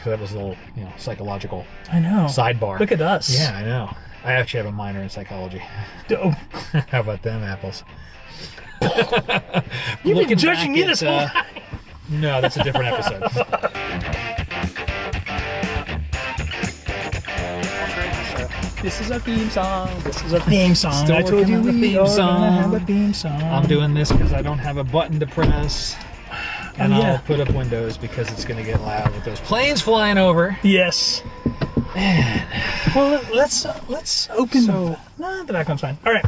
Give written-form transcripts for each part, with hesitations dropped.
because that was a little, psychological I know. sidebar. Look at us. Yeah, I know. I actually have a minor in psychology. Oh, How about them apples? you've Looking been judging back me at, this whole time. No, that's a different episode. This is our theme song. This is our theme song. Still I told working you on the we theme are song. gonna have a theme song. I'm doing this because I don't have a button to press. And yeah. I'll put up windows because it's going to get loud with those planes flying over. Yes. Man. Well, let's open. So- No, the back one's fine. All right.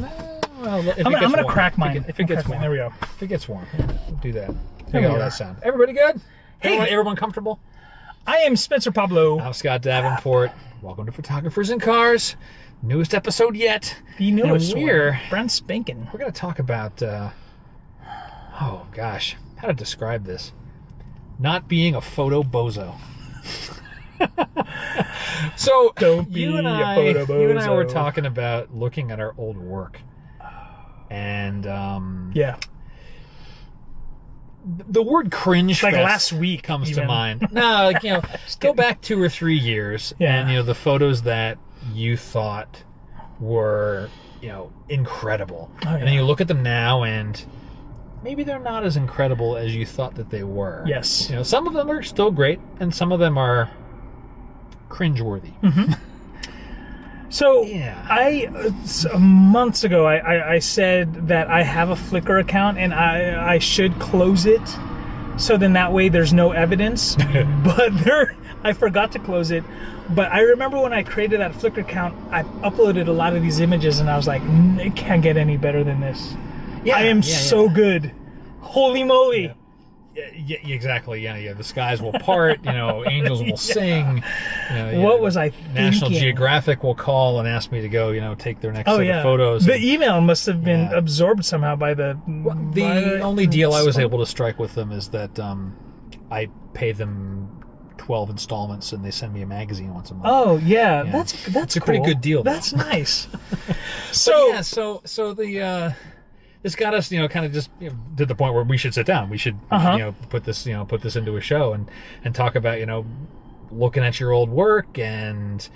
Well, if it I'm gets gonna warm. crack mine. If it gets warm. There we go. If it gets warm, we'll do that. There Make we all are. that sound. Everybody good? Hey. Everyone comfortable? I am Spencer Pablo. I'm Scott Davenport. Welcome to Photographers and Cars. Newest episode yet. The newest And we're one. Brand spanking. going to talk about, how to describe this. Not being a photo bozo. So, Don't be you and a I photo bozo. were talking about looking at our old work. And Yeah. the word cringe Like fest last week comes even. to mind. No, go back 2 or 3 years, Yeah. and the photos that you thought were incredible, and then yeah. you look at them now, and maybe they're not as incredible as you thought that they were. Yes. Some of them are still great, and some of them are cringeworthy. So Yeah. months ago, I said that I have a Flickr account and I should close it, so then that way there's no evidence. But I forgot to close it. But I remember when I created that Flickr account, I uploaded a lot of these images, and I was like, it can't get any better than this. Yeah, I am yeah, so good. Holy moly. Yeah, exactly. Yeah. The skies will part. Angels will sing. What was I thinking? National Geographic will call and ask me to go. Take their next set of photos. The email must have been Yeah. absorbed somehow by the. The only deal I was able to strike with them is that I pay them 12 installments, and they send me a magazine once a month. Oh yeah, Yeah. that's It's a pretty cool. good deal, though. That's nice. So the this got us, kind of just to the point where we should sit down. We should, put this into a show and talk about, looking at your old work and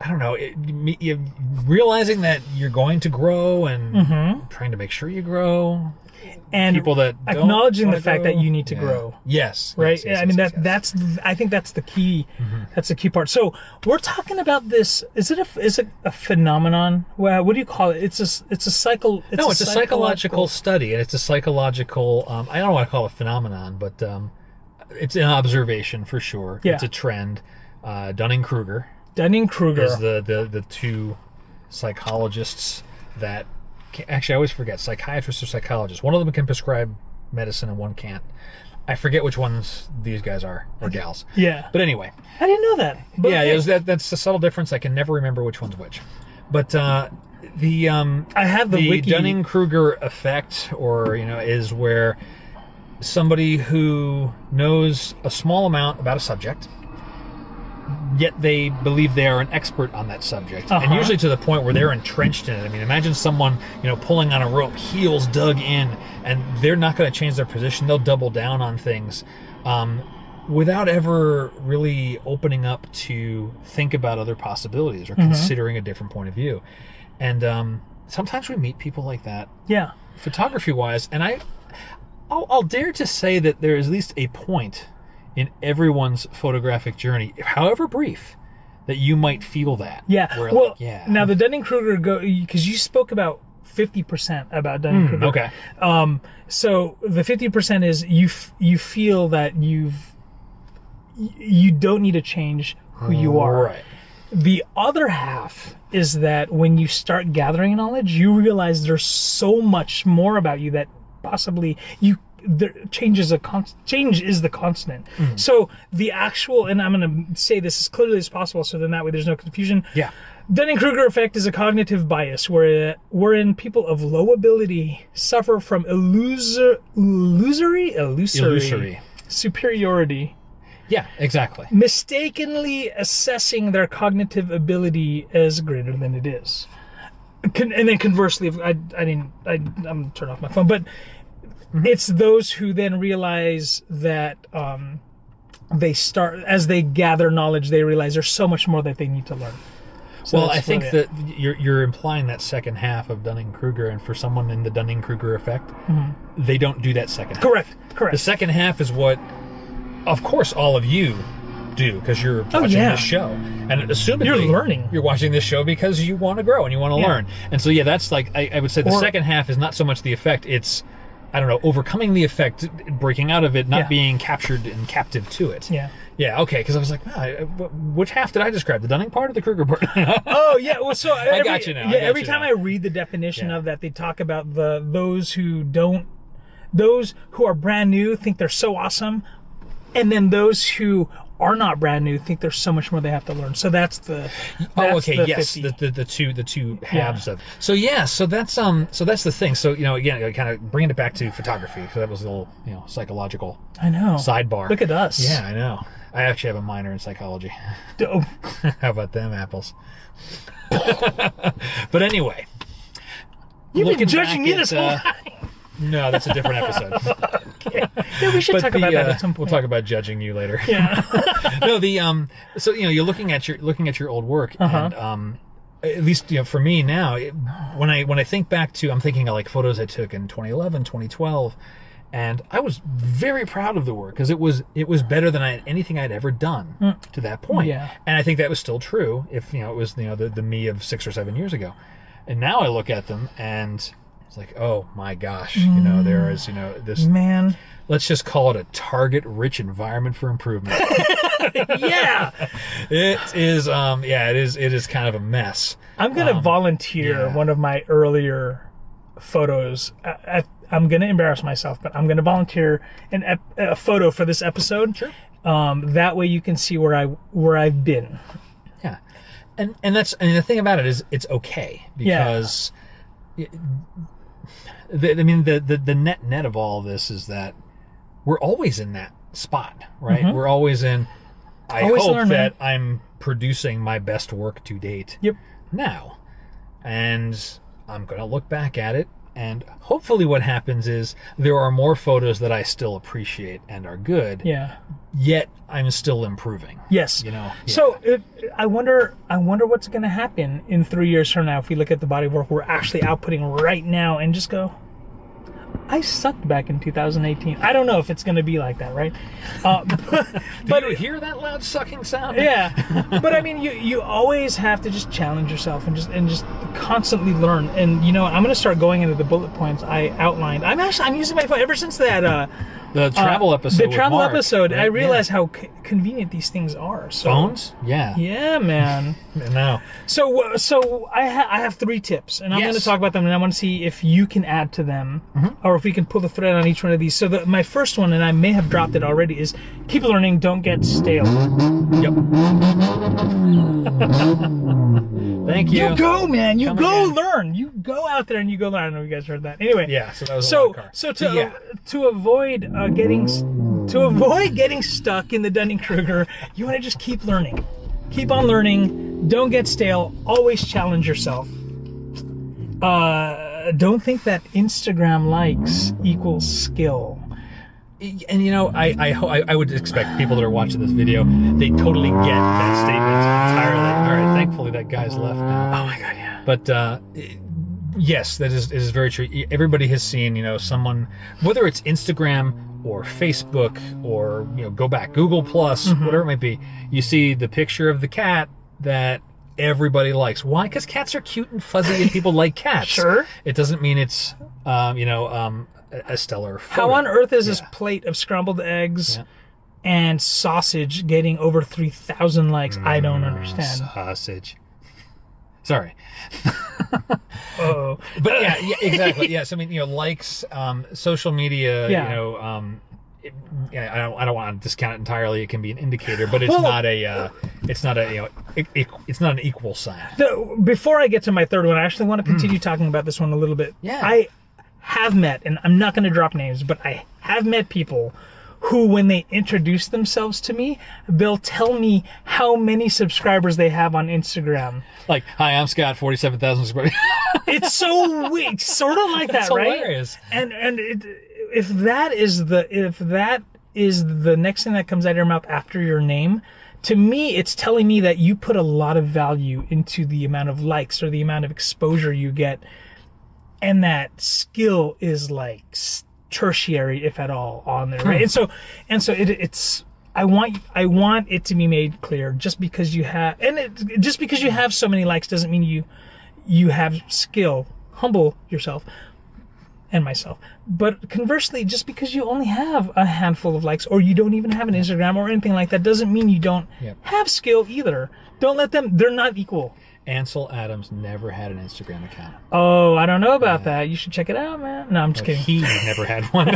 I don't know, realizing that you're going to grow and trying to make sure you grow. And people that don't acknowledging the wanna fact go. that you need to Yeah. grow. Yes. Right. Yes, I mean yes. that's I think that's the key. That's the key part. So we're talking about this. Is it a phenomenon? Well, what do you call it? It's a psychological study, and it's a psychological. I don't want to call it a phenomenon, but it's an observation for sure. Yeah. It's a trend. Dunning-Kruger Dunning-Kruger. is the two psychologists that. Actually, I always forget, psychiatrists or psychologists. One of them can prescribe medicine and one can't. I forget which ones these guys are, or gals. Yeah. But anyway. I didn't know that. But Yeah, that's a subtle difference. I can never remember which one's which. But I have the wiki. Dunning-Kruger effect, or, is where somebody who knows a small amount about a subject, yet they believe they are an expert on that subject, and usually to the point where they're entrenched in it. I mean, imagine someone, pulling on a rope, heels dug in, and they're not going to change their position. They'll double down on things without ever really opening up to think about other possibilities or considering a different point of view. And sometimes we meet people like that, Yeah. photography-wise, and I'll dare to say that there is at least a point in everyone's photographic journey, however brief, that you might feel that. Yeah. Where, Well, yeah. now the Dunning-Kruger because you spoke about 50% about Dunning-Kruger. Okay. So the 50% is you feel that you don't need to change who you are. Right. The other half is that when you start gathering knowledge, you realize there's so much more about you that possibly change is the constant. So the actual, and I'm going to say this as clearly as possible, so then that way there's no confusion. Yeah. Dunning-Kruger effect is a cognitive bias wherein people of low ability suffer from illusory superiority, Yeah, exactly. mistakenly assessing their cognitive ability as greater than it is. And then conversely, I'm gonna turn off my phone, but it's those who then realize that as they gather knowledge, they realize there's so much more that they need to learn. So well, I think that you're implying that second half of Dunning-Kruger, and for someone in the Dunning-Kruger effect, they don't do that second half. Correct. The second half is what, of course, all of you do, because you're watching this show, and assumedly you're learning. You're watching this show because you want to grow and you want to learn, and so that's like I would say the second half is not so much the effect; it's overcoming the effect, breaking out of it, not being captured and captive to it. Yeah, okay, because I was like, wow, which half did I describe? The Dunning part or the Kruger part? Oh, yeah, well, so... I got you now. Yeah, every time I read the definition of that, they talk about those who are brand new think they're so awesome, and then those who are not brand new think there's so much more they have to learn. So that's the... the two halves of... So that's the thing. So, again, kind of bringing it back to photography, so that was a little, psychological sidebar. Look at us. Yeah, I know. I actually have a minor in psychology. How about them apples? But anyway. You've been judging me this whole time. No, that's a different episode. Okay. Yeah, we should talk about that at some point. We'll talk about judging you later. Yeah. No, so you're looking at your old work, and at least for me now, when I think back to, I'm thinking of like photos I took in 2011, 2012. And I was very proud of the work because it was better than anything I'd ever done to that point. Yeah. And I think that was still true if it was the me of 6 or 7 years ago. And now I look at them and it's like, oh my gosh, there is this, man. Let's just call it a target-rich environment for improvement. Yeah. It is. It is kind of a mess. I'm gonna volunteer one of my earlier photos I'm going to embarrass myself, but I'm going to volunteer a photo for this episode. Sure. That way you can see where I've been. Yeah. And the thing about it is it's okay because the net of all of this is that we're always in that spot, right? We're always in, I hope that I'm producing my best work to date now. And I'm going to look back at it. And hopefully what happens is there are more photos that I still appreciate and are good. Yeah. Yet I'm still improving. Yes. So I wonder what's going to happen in 3 years from now if we look at the body of work we're actually outputting right now and just go, I sucked back in 2018. I don't know if it's going to be like that, right? But you hear that loud sucking sound? Yeah. But I mean, you always have to just challenge yourself and just constantly learn. And I'm going to start going into the bullet points I outlined. I'm using my phone ever since that the travel episode. The travel Mark, episode. right? I realized how convenient these things are. So, phones? Yeah. Yeah, man. No. So I have 3 tips, and I'm going to talk about them, and I want to see if you can add to them, or if we can pull the thread on each one of these. So my first one, and I may have dropped it already, is keep learning, don't get stale. Yep. Thank you. You go, man. You go learn. You go out there and you go learn. I don't know if you guys heard that. Anyway. Yeah. So that was a lot of car. So to avoid getting stuck in the Dunning-Kruger, you want to just keep learning. Keep on learning. Don't get stale. Always challenge yourself. Don't think that Instagram likes equals skill. And I would expect people that are watching this video, they totally get that statement entirely. All right, thankfully that guy's left now. Oh my god, yeah. But yes, that is very true. Everybody has seen, someone, whether it's Instagram or Facebook or go back Google Plus, whatever it might be. You see the picture of the cat that everybody likes. Why? Because cats are cute and fuzzy, and people like cats. Sure. It doesn't mean it's a stellar photo. How on earth is this plate of scrambled eggs and sausage getting over 3,000 likes? I don't understand. Sausage. Sorry. Uh-oh. But yeah, exactly. Yes, I mean, likes, social media, I don't want to discount it entirely. It can be an indicator, but it's not an equal sign. Before I get to my third one, I actually want to continue talking about this one a little bit. Yeah. I have met, and I'm not going to drop names, but I have met people who, when they introduce themselves to me, they'll tell me how many subscribers they have on Instagram. Like, hi, I'm Scott, 47,000 subscribers. It's so weird, sort of like that, That's right? Hilarious. And if that is the next thing that comes out of your mouth after your name, to me, it's telling me that you put a lot of value into the amount of likes or the amount of exposure you get. And that skill is like tertiary, if at all, on there, right? And so it's. I want it to be made clear. Just because you have so many likes doesn't mean you have skill. Humble yourself and myself. But conversely, just because you only have a handful of likes, or you don't even have an Instagram or anything like that, doesn't mean you don't have skill either. Don't let them. They're not equal. Ansel Adams never had an Instagram account. Oh, I don't know about that. You should check it out, man. No, I'm just kidding. He never had one.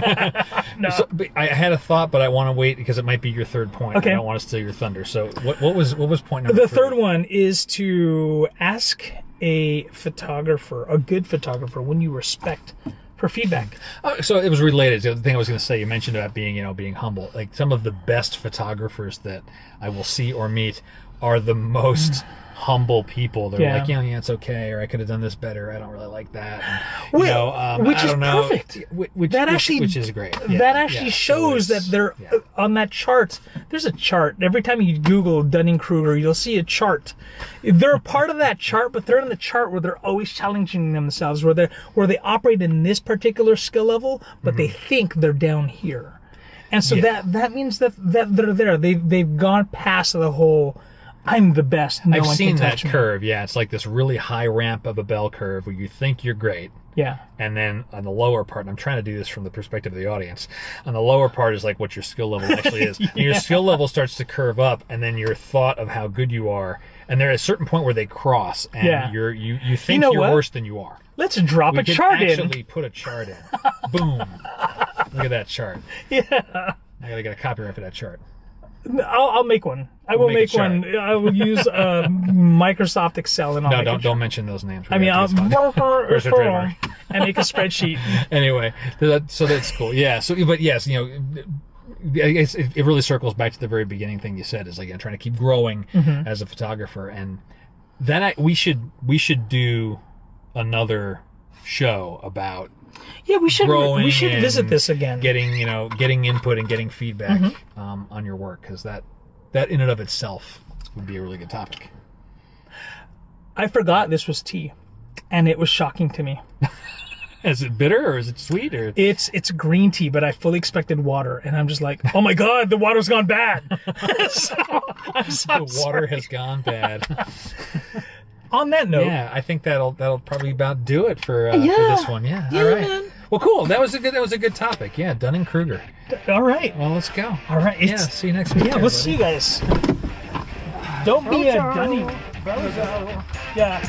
No. So, I had a thought, but I want to wait because it might be your third point. Okay. I don't want to steal your thunder. So what was point number 3? The third one is to ask a photographer, a good photographer, when you respect, for feedback. So it was related to the thing I was going to say. You mentioned about being humble. Like, some of the best photographers that I will see or meet are the most humble people. They're like, yeah, it's okay, or I could have done this better. I don't really like that. And, which I is don't know. perfect. Which is great. That actually shows that they're on that chart. There's a chart. Every time you Google Dunning-Kruger, you'll see a chart. They're a part of that chart, but they're in the chart where they're always challenging themselves, where they operate in this particular skill level, but they think they're down here. And so that means that they're there. They've gone past the whole I'm the best. No I've one seen can that touch me. curve. Yeah, it's like this really high ramp of a bell curve where you think you're great. Yeah. And then on the lower part, and I'm trying to do this from the perspective of the audience, on the lower part is like what your skill level actually is. And your skill level starts to curve up, and then your thought of how good you are, and there's a certain point where they cross, and you think you're worse than you are. Let's drop a chart in. Actually put a chart in. Boom. Look at that chart. Yeah. I gotta get a copyright for that chart. I'll make one. I will make one. I will use Microsoft Excel and all. No, don't mention those names. I mean, I'll Where's the trademark? and make a spreadsheet. Anyway, so that's cool. Yeah. So, but yes, I guess it really circles back to the very beginning thing you said, is like, trying to keep growing as a photographer, and then we should do another show about. Yeah, we should visit this again. Getting input and getting feedback on your work, because that in and of itself would be a really good topic. I forgot this was tea, and it was shocking to me. Is it bitter or is it sweet? Or it's green tea, but I fully expected water, and I'm just like, oh my god, the water's gone bad. The water has gone bad. On that note, I think that'll probably about do it for this one. Yeah. All right. Man. Well, cool. That was a good topic. Yeah, Dunning-Kruger. All right. Well, let's go. All right. See you next week. Yeah, we'll see you guys. Don't be a Dunning. Yeah.